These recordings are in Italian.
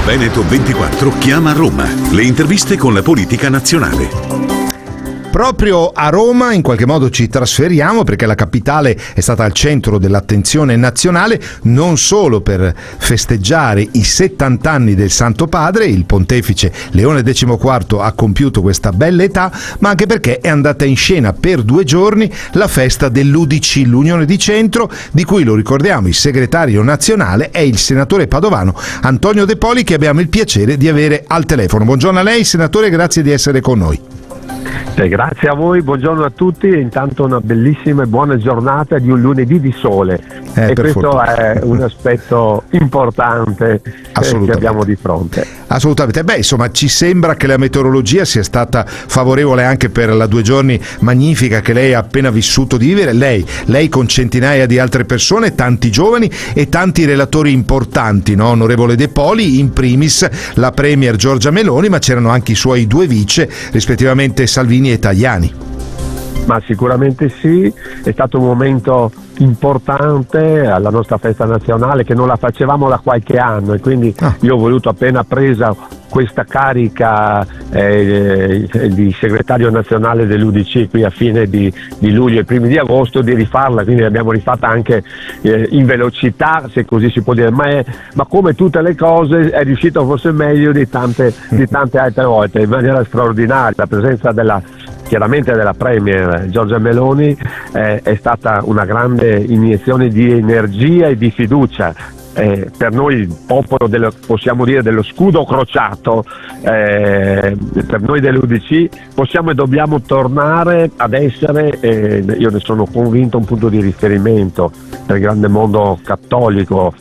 Veneto 24 chiama Roma. Le interviste con la politica nazionale. Proprio a Roma in qualche modo ci trasferiamo, perché la capitale è stata al centro dell'attenzione nazionale non solo per festeggiare i 70 anni del Santo Padre. Il pontefice Leone XIV ha compiuto questa bella età, ma anche perché è andata in scena per 2 giorni la festa dell'UDC, l'Unione di Centro, di cui, lo ricordiamo, il segretario nazionale è il senatore padovano Antonio De Poli, che abbiamo il piacere di avere al telefono. Buongiorno a lei, senatore, grazie di essere con noi. Grazie a voi, buongiorno a tutti e intanto una bellissima e buona giornata di un lunedì di sole, e questo fortuna. È un aspetto importante che abbiamo di fronte. Assolutamente, insomma, ci sembra che la meteorologia sia stata favorevole anche per la 2 giorni magnifica che lei ha appena vissuto di vivere, lei con centinaia di altre persone, tanti giovani e tanti relatori importanti, no? Onorevole De Poli, in primis la premier Giorgia Meloni, ma c'erano anche i suoi 2 vice, rispettivamente Salvini e Tajani. Ma sicuramente sì, è stato un momento importante alla nostra festa nazionale, che non la facevamo da qualche anno, e quindi io ho voluto, appena presa questa carica di segretario nazionale dell'UDC qui a fine di luglio e primi di agosto, di rifarla, quindi l'abbiamo rifatta anche in velocità, se così si può dire, ma come tutte le cose è riuscito forse meglio di tante altre volte, in maniera straordinaria. La presenza chiaramente della premier Giorgia Meloni è stata una grande iniezione di energia e di fiducia. Per noi il popolo possiamo dire dello scudo crociato, per noi dell'UDC possiamo e dobbiamo tornare ad essere, io ne sono convinto, un punto di riferimento per il grande mondo cattolico,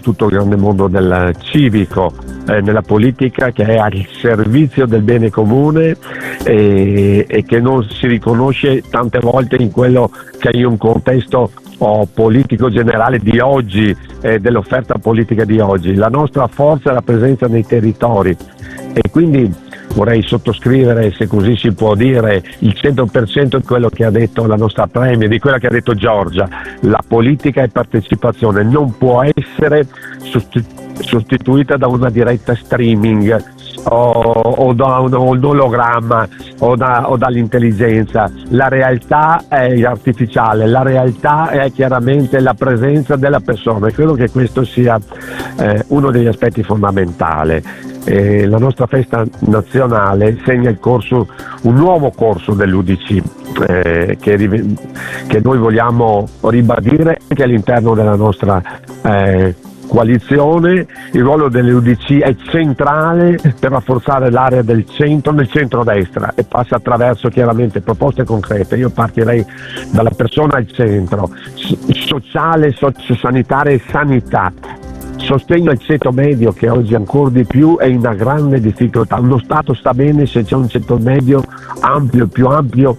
tutto il grande mondo del civico, nella politica, che è al servizio del bene comune e che non si riconosce tante volte in quello che è un contesto politico generale di oggi, dell'offerta politica di oggi. La nostra forza è la presenza nei territori, e quindi vorrei sottoscrivere, se così si può dire, il 100% di quello che ha detto la nostra premier, di quello che ha detto Giorgia. La politica è partecipazione, non può essere sostituita da una diretta streaming o da un ologramma o dall'intelligenza. La realtà è artificiale, la realtà è chiaramente la presenza della persona, e credo che questo sia uno degli aspetti fondamentali. La nostra festa nazionale segna un nuovo corso dell'UDC, che noi vogliamo ribadire anche all'interno della nostra coalizione. Il ruolo dell'UDC è centrale per rafforzare l'area del centro, nel centro-destra, e passa attraverso chiaramente proposte concrete. Io partirei dalla persona al centro, sociale, sociosanitaria e sanità. Sostegno al ceto medio, che oggi ancora di più è in una grande difficoltà. Uno Stato sta bene se c'è un ceto medio ampio, più ampio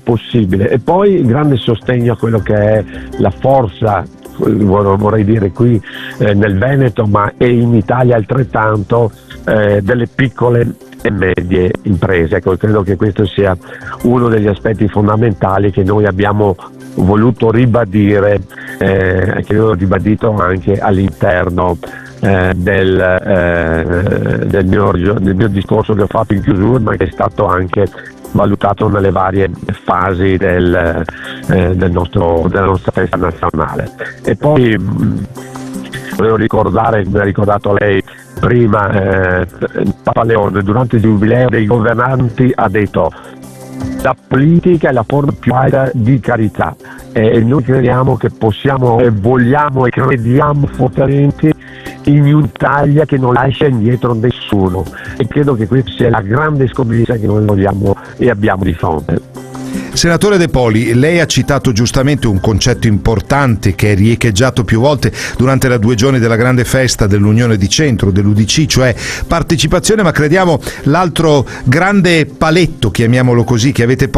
possibile. E poi grande sostegno a quello che è la forza, vorrei dire qui nel Veneto, ma e in Italia altrettanto, delle piccole e medie imprese. Ecco, credo che questo sia uno degli aspetti fondamentali che noi abbiamo voluto ribadire, che ho ribadito anche all'interno del mio discorso che ho fatto in chiusura, ma che è stato anche valutato nelle varie fasi della nostra festa nazionale. E poi volevo ricordare, come ha ricordato lei prima, Papa Leone durante il giubileo dei governanti ha detto: la politica è la forma più alta di carità, e noi crediamo che possiamo e vogliamo e crediamo fortemente in un'Italia che non lascia indietro nessuno, e credo che questa sia la grande scommessa che noi vogliamo e abbiamo di fronte. Senatore De Poli, lei ha citato giustamente un concetto importante che è riecheggiato più volte durante la 2 giorni della grande festa dell'Unione di Centro, dell'UDC, cioè partecipazione, ma crediamo l'altro grande paletto, chiamiamolo così, che avete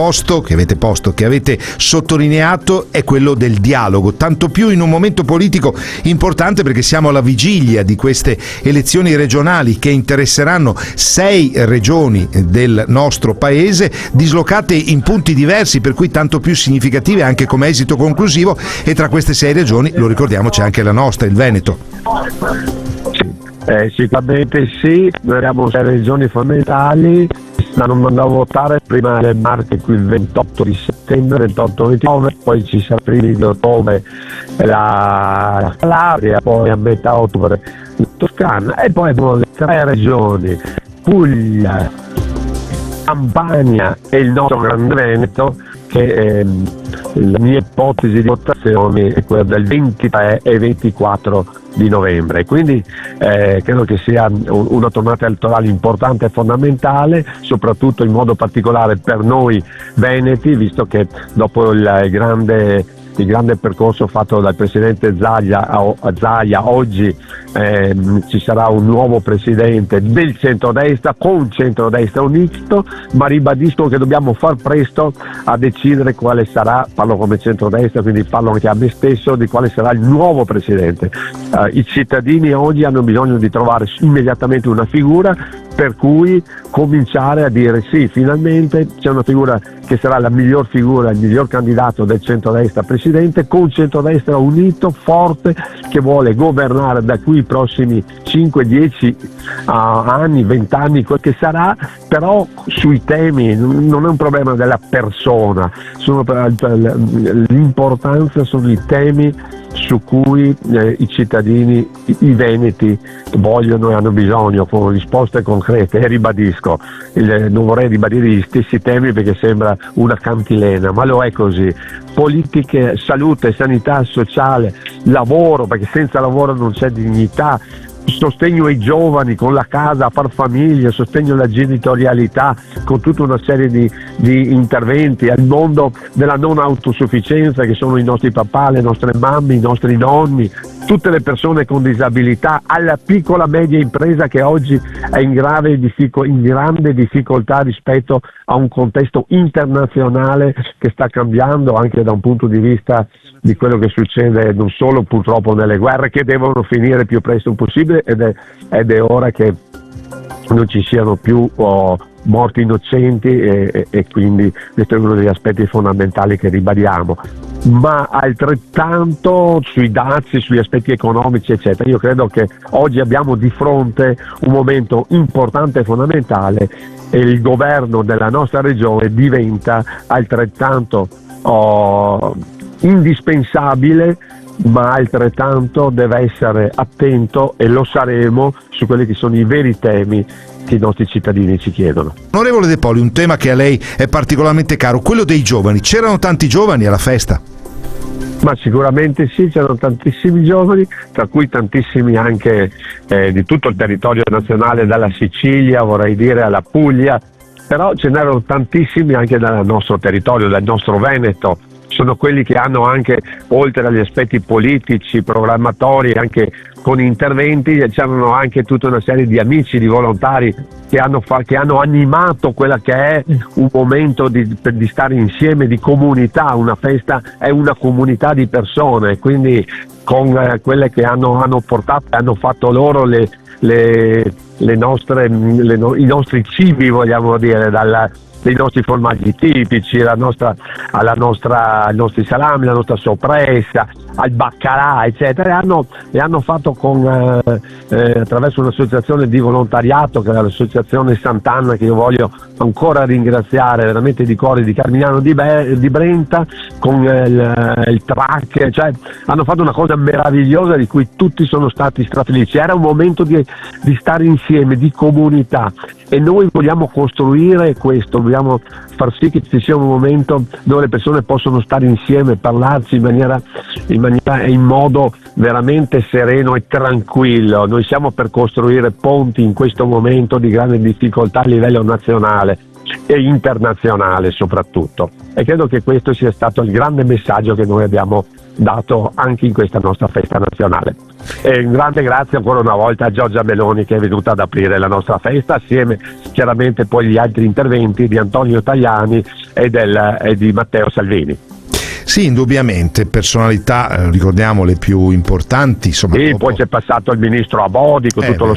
sottolineato è quello del dialogo, tanto più in un momento politico importante, perché siamo alla vigilia di queste elezioni regionali che interesseranno 6 regioni del nostro paese, dislocate in punti diversi, per cui tanto più significative anche come esito conclusivo, e tra queste 6 regioni, lo ricordiamo, c'è anche la nostra, il Veneto. Sicuramente sì, noi abbiamo 6 regioni fondamentali, stanno andando a votare prima del Marche qui il 28 di settembre, 28-29, poi ci sarà primi di ottobre la Calabria, poi a metà ottobre la Toscana e poi abbiamo le 3 regioni, Puglia, Campania e il nostro Grande Veneto, che la mia ipotesi di votazione è quella del 23 e 24 di novembre, quindi credo che sia una tornata elettorale importante e fondamentale, soprattutto in modo particolare per noi veneti, visto che dopo il grande percorso fatto dal presidente Zaia oggi ci sarà un nuovo presidente del centrodestra con centrodestra unito, ma ribadisco che dobbiamo far presto a decidere quale sarà, parlo come centrodestra, quindi parlo anche a me stesso, di quale sarà il nuovo presidente. I cittadini oggi hanno bisogno di trovare immediatamente una figura per cui cominciare a dire sì, finalmente c'è una figura che sarà la miglior figura, il miglior candidato del centrodestra presidente, con centrodestra unito, forte, che vuole governare da qui i prossimi 5, 10 anni, 20 anni, quel che sarà, però sui temi, non è un problema della persona, l'importanza sono i temi su cui i cittadini, i veneti vogliono e hanno bisogno, con risposte concrete, e ribadisco, non vorrei ribadire gli stessi temi perché sembra una cantilena, ma lo è così: politiche, salute, sanità sociale, lavoro, perché senza lavoro non c'è dignità, sostegno ai giovani con la casa a far famiglia, sostegno alla genitorialità con tutta una serie di interventi, al mondo della non autosufficienza che sono i nostri papà, le nostre mamme, i nostri nonni, tutte le persone con disabilità, alla piccola media impresa che oggi è in grande difficoltà rispetto a un contesto internazionale che sta cambiando anche da un punto di vista di quello che succede non solo purtroppo nelle guerre, che devono finire più presto possibile, ed è ora che non ci siano più morti innocenti e quindi questo è uno degli aspetti fondamentali che ribadiamo. Ma altrettanto sui dazi, sugli aspetti economici eccetera, io credo che oggi abbiamo di fronte un momento importante e fondamentale e il governo della nostra regione diventa altrettanto indispensabile, ma altrettanto deve essere attento, e lo saremo, su quelli che sono i veri temi che i nostri cittadini ci chiedono. Onorevole De Poli, un tema che a lei è particolarmente caro, quello dei giovani. C'erano tanti giovani alla festa? Ma sicuramente sì, c'erano tantissimi giovani, tra cui tantissimi anche di tutto il territorio nazionale, dalla Sicilia, vorrei dire, alla Puglia, però ce n'erano tantissimi anche dal nostro territorio, dal nostro Veneto. Sono quelli che hanno anche, oltre agli aspetti politici, programmatori, anche con interventi, c'erano anche tutta una serie di amici, di volontari che hanno animato quella che è un momento di stare insieme, di comunità. Una festa è una comunità di persone, quindi con quelle che hanno portato, hanno fatto loro i nostri cibi, vogliamo dire, dei nostri formaggi tipici, i nostri salami, la nostra soppressa, al baccalà, eccetera, e hanno fatto attraverso un'associazione di volontariato, che è l'associazione Sant'Anna, che io voglio ancora ringraziare veramente di cuore, di Carmignano di Brenta, con il track, cioè hanno fatto una cosa meravigliosa di cui tutti sono stati strafelici. Era un momento di stare insieme, di comunità, e noi vogliamo costruire questo, vogliamo far sì che ci sia un momento dove le persone possono stare insieme, parlarsi in modo veramente sereno e tranquillo. Noi siamo per costruire ponti in questo momento di grande difficoltà a livello nazionale e internazionale soprattutto, e credo che questo sia stato il grande messaggio che noi abbiamo dato anche in questa nostra festa nazionale. E un grande grazie ancora una volta a Giorgia Meloni, che è venuta ad aprire la nostra festa, assieme chiaramente poi agli altri interventi di Antonio Tajani e di Matteo Salvini. Sì, indubbiamente, personalità, ricordiamo, le più importanti. Insomma, sì, poi c'è passato il ministro Abodi con tutto lo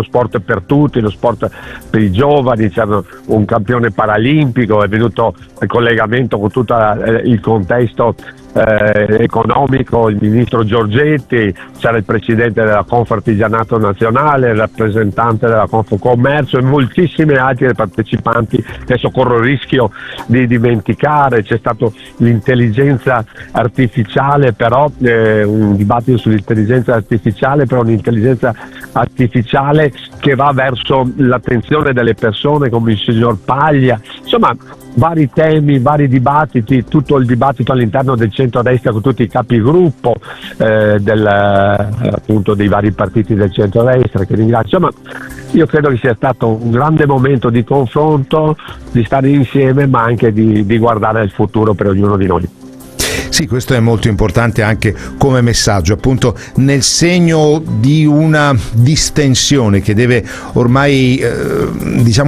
sport per tutti, lo sport per i giovani, c'è un campione paralimpico, è venuto il collegamento con tutto il contesto economico, il ministro Giorgetti, c'era il presidente della Confartigianato Nazionale, il rappresentante della Confcommercio e moltissimi altri partecipanti. Adesso corro il rischio di dimenticare, c'è stato l'intelligenza artificiale, però un dibattito sull'intelligenza artificiale, però un'intelligenza artificiale che va verso l'attenzione delle persone, come il signor Paglia, insomma vari temi, vari dibattiti, tutto il dibattito all'interno del centrodestra con tutti i capigruppo appunto dei vari partiti del centrodestra, che ringrazio. Insomma, io credo che sia stato un grande momento di confronto, di stare insieme, ma anche di guardare al futuro per ognuno di noi. Sì, questo è molto importante anche come messaggio, appunto nel segno di una distensione che deve ormai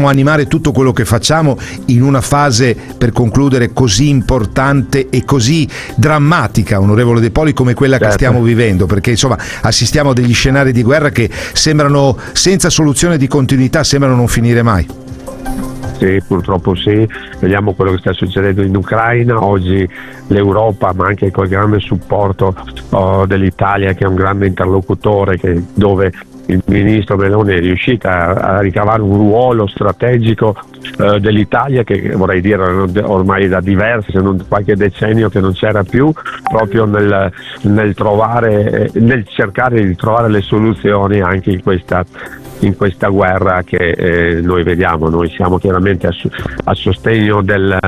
animare tutto quello che facciamo in una fase, per concludere, così importante e così drammatica, onorevole De Poli, come quella che stiamo vivendo, perché insomma assistiamo a degli scenari di guerra che sembrano senza soluzione di continuità, sembrano non finire mai. Sì, purtroppo sì, vediamo quello che sta succedendo in Ucraina, oggi l'Europa, ma anche col grande supporto dell'Italia, che è un grande interlocutore, dove il ministro Meloni è riuscita a ricavare un ruolo strategico dell'Italia, che vorrei dire ormai da diversi, se non qualche decennio che non c'era più, proprio nel cercare di trovare le soluzioni anche in questa guerra che noi vediamo. Noi siamo chiaramente a sostegno del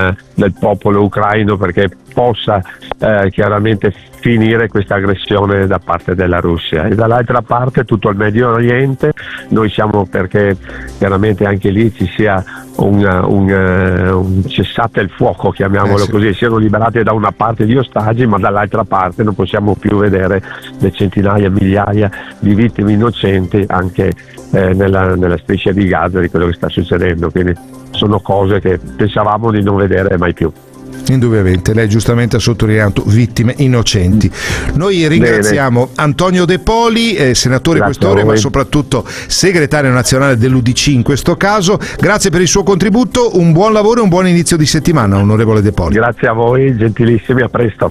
popolo ucraino perché possa chiaramente finire questa aggressione da parte della Russia, e dall'altra parte tutto il Medio Oriente. Noi siamo perché chiaramente anche lì ci sia un cessate il fuoco, chiamiamolo così, siano liberati da una parte gli ostaggi, ma dall'altra parte non possiamo più vedere le centinaia, migliaia di vittime innocenti anche nella striscia di Gaza, di quello che sta succedendo. Quindi sono cose che pensavamo di non vedere mai più. Indubbiamente, lei giustamente ha sottolineato vittime innocenti. Noi ringraziamo Antonio De Poli, senatore questore, ma soprattutto segretario nazionale dell'UDC in questo caso. Grazie per il suo contributo, un buon lavoro e un buon inizio di settimana, onorevole De Poli. Grazie a voi, gentilissimi, a presto.